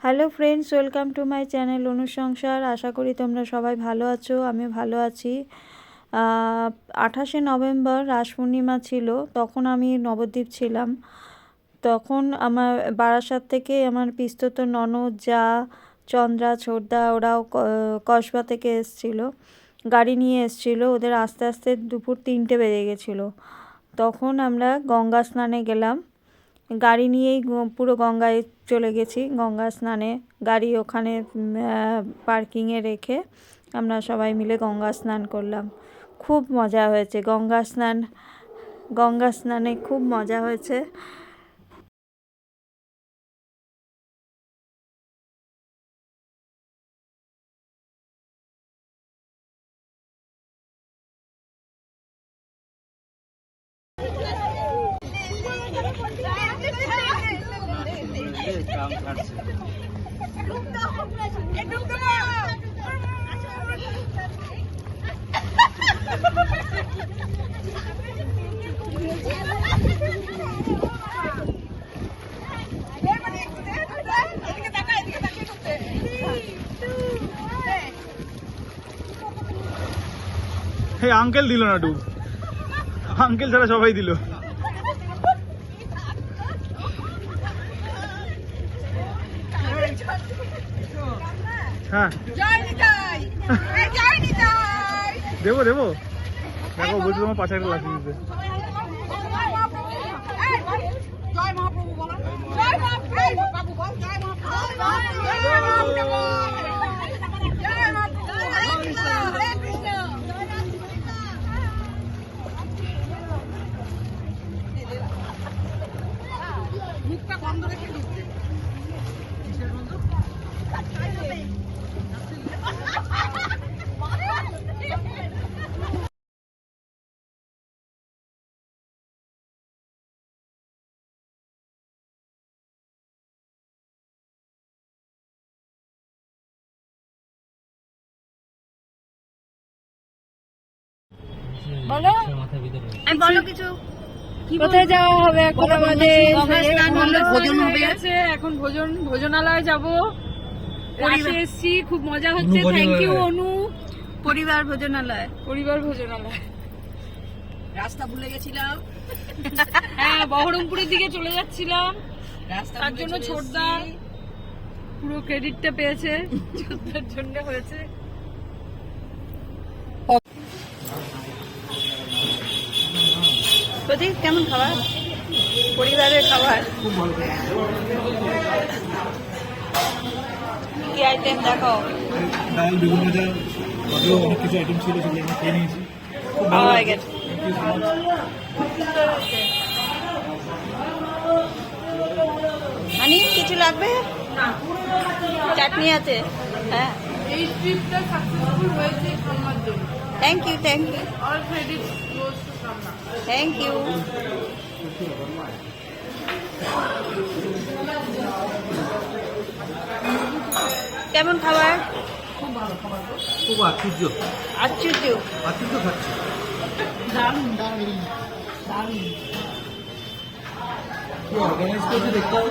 Hello friends, welcome to my channel Anusansar. আশা করি তোমরা সবাই ভালো আছো। আমি ভালো আছি। 28শে নভেম্বর রাস পূর্ণিমা ছিল, তখন আমি নবদ্বীপ ছিলাম। তখন আমার বারাসাত থেকে আমার পিস্তত ননদ, যা, চন্দ্রা, ছোটদা ওরাও কসবা থেকে এসেছিলো, গাড়ি নিয়ে এসেছিলো। ওদের আস্তে আস্তে দুপুর 3টে বেজে গেছিলো। তখন আমরা গঙ্গা স্নানে গেলাম। গাড়ি নিয়েই পুরো গঙ্গায় চলে গেছি। গঙ্গা স্নানে গাড়ি ওখানে পার্কিংয়ে রেখে আমরা সবাই মিলে গঙ্গা স্নান করলাম। খুব মজা হয়েছে গঙ্গা স্নানে খুব মজা হয়েছে। আঙ্কেল দিল না ডুব, আঙ্কেল ছাড়া সবাই দিল। হ্যাঁ দেবো দেবো, দেখো বলছি তোমার পাশে একটা লাঠি দিতে। বলো কিছু, কোথায় যাওয়া হবে এখন? আমাদের ভোজন হয়ে গেছে, এখন ভোজনালয় যাবো। এসেছি, খুব মজা হচ্ছে। থ্যাংক ইউ অনু। পরিবার ভোজনালয়। রাস্তা ভুলে গেছিলাম। হ্যাঁ, বহরমপুরের দিকে চলে যাচ্ছিলাম, তার জন্য ছোটদা পুরো ক্রেডিটটা পেয়েছে। ছোটদার জন্য হয়েছে। প্রদীপ, কেমন খাবার? পরিবারের খাবার কি আইটেম দেখাও? ডাল, বেগুন ভাজা, আরও অনেক কিছু আইটেম ছিল, সেগুলো আমি খেয়ে নিয়েছি। খুব ভালো হয়ে গেছে। মানে কিছু লাগবে? চাটনি আছে? হ্যাঁ, এই ট্রিপটা সাকসেসফুল হয়েছে আমার জন্য। Thank you all credit goes to Samna. Thank you. কেমন খাবার? খুব আশ্চর্য আশ্চর্য খাচ্ছি। অর্গানাইজ করতে দেখতে হবে,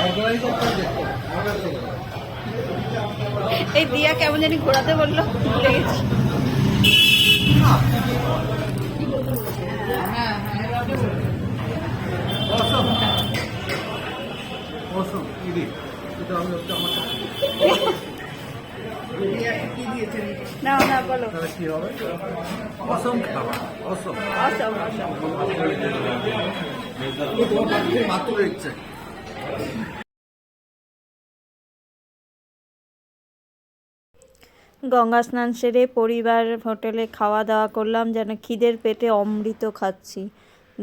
অর্গানাইজ করতে দেখতে হবে। এই দিয়া কেমন জানি ঘোরাতে বললো, ভুলে গেছি। না না, বলো। কি হবে? অসম খাবার, অসম অসম অসম। মাত্র ইচ্ছে। গঙ্গা স্নান সেরে পরিবার হোটেলে খাওয়া দাওয়া করলাম, যেন খিদের পেটে অমৃত খাচ্ছি।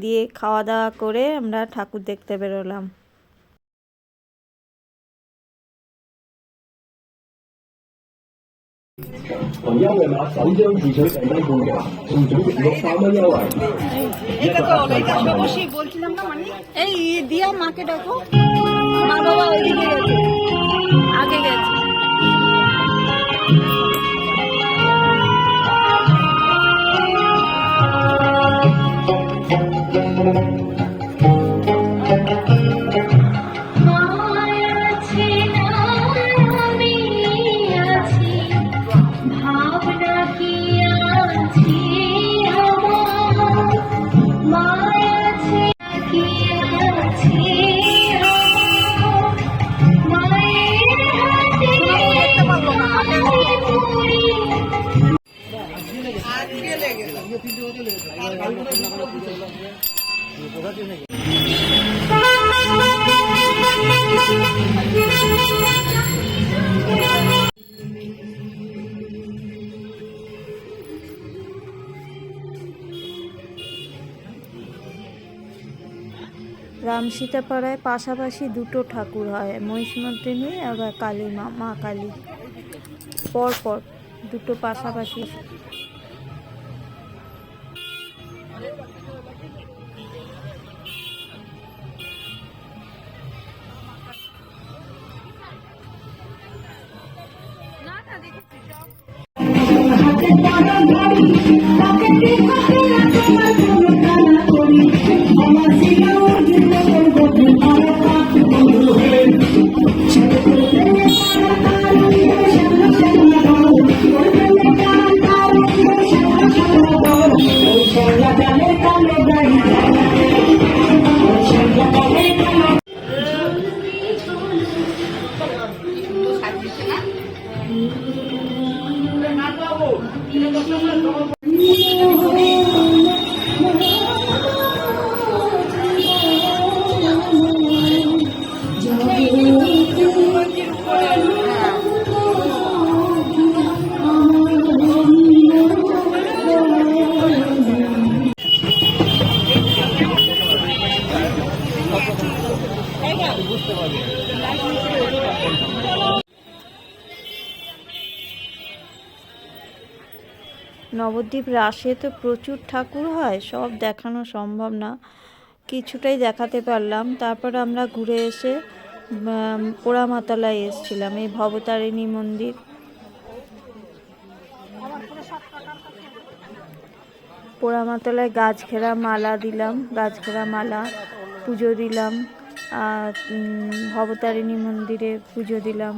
দিয়ে খাওয়া দাওয়া করে আমরা ঠাকুর দেখতে বেরোলাম। এই দিয়া মাকে ডাকো, মা বাবা ওইদিকে গেছে, আগে গেছে। মায়ের রামসীতাপাড়ায় পাশাপাশি দুটো ঠাকুর হয়, মহিষমর্দিনী আবার কালী মা, মা কালী, পরপর দুটো পাশাপাশি। নবদ্বীপ রাসে তো প্রচুর ঠাকুর হয়, সব দেখানো সম্ভব না, কিছুটাই দেখাতে পারলাম। তারপর আমরা ঘুরে এসে পোড়ামাতলায় এসেছিলাম, এই ভবতারিণী মন্দির। পোড়ামাতলায় গাছঘেরা মালা দিলাম, গাছঘেরা মালা পুজো দিলাম, আর ভবতারিণী মন্দিরে পুজো দিলাম,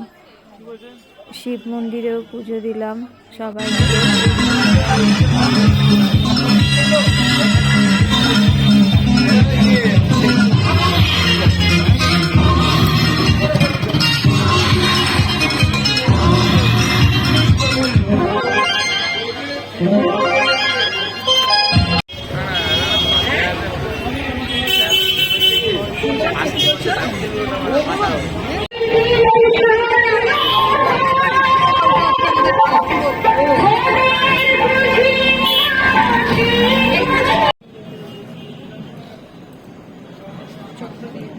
শিব মন্দিরেও পুজো দিলাম সবাই মিলে।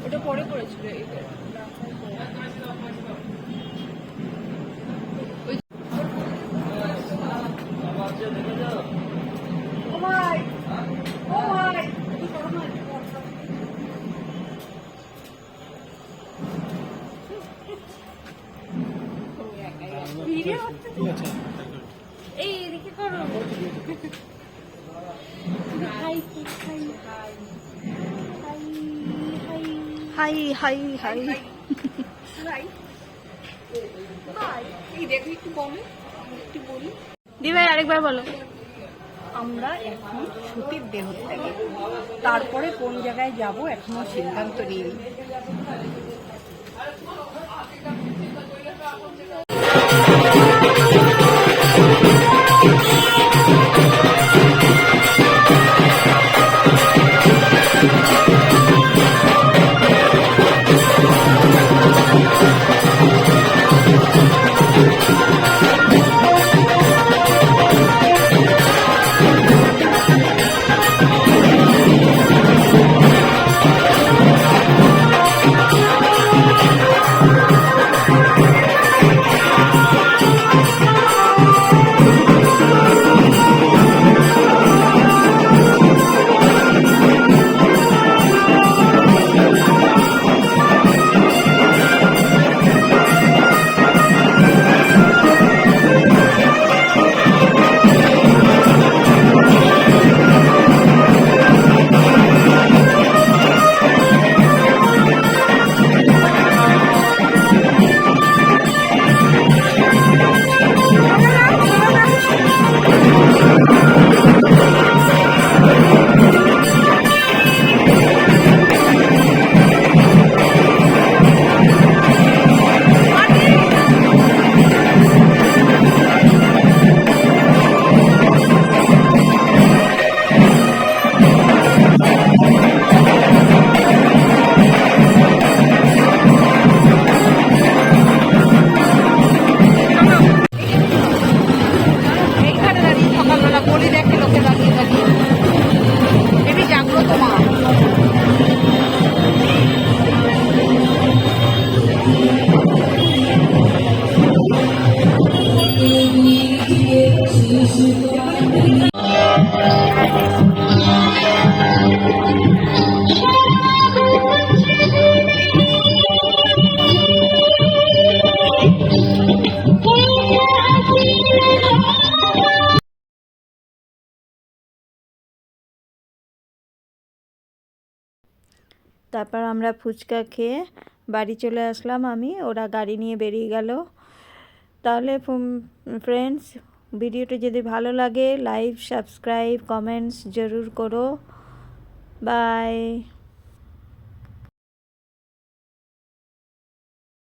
ওটা পরে করেছিল। এই এদিকে করো। Hi hi hi hi hi hi. দি ভাই আরেকবার বলো। আমরা এখন ছুটির দেহ থেকে তারপরে কোন জায়গায় যাব এখনো সিদ্ধান্ত নিইনি। তারপর আমরা ফুচকা খেয়ে বাড়ি চলে আসলাম, ওরা গাড়ি নিয়ে বেরিয়ে গেল। তাহলে ফ্রেন্ডস, ভিডিওটা যদি ভালো লাগে লাইক, সাবস্ক্রাইব, কমেন্টস জরুর করো। বাই।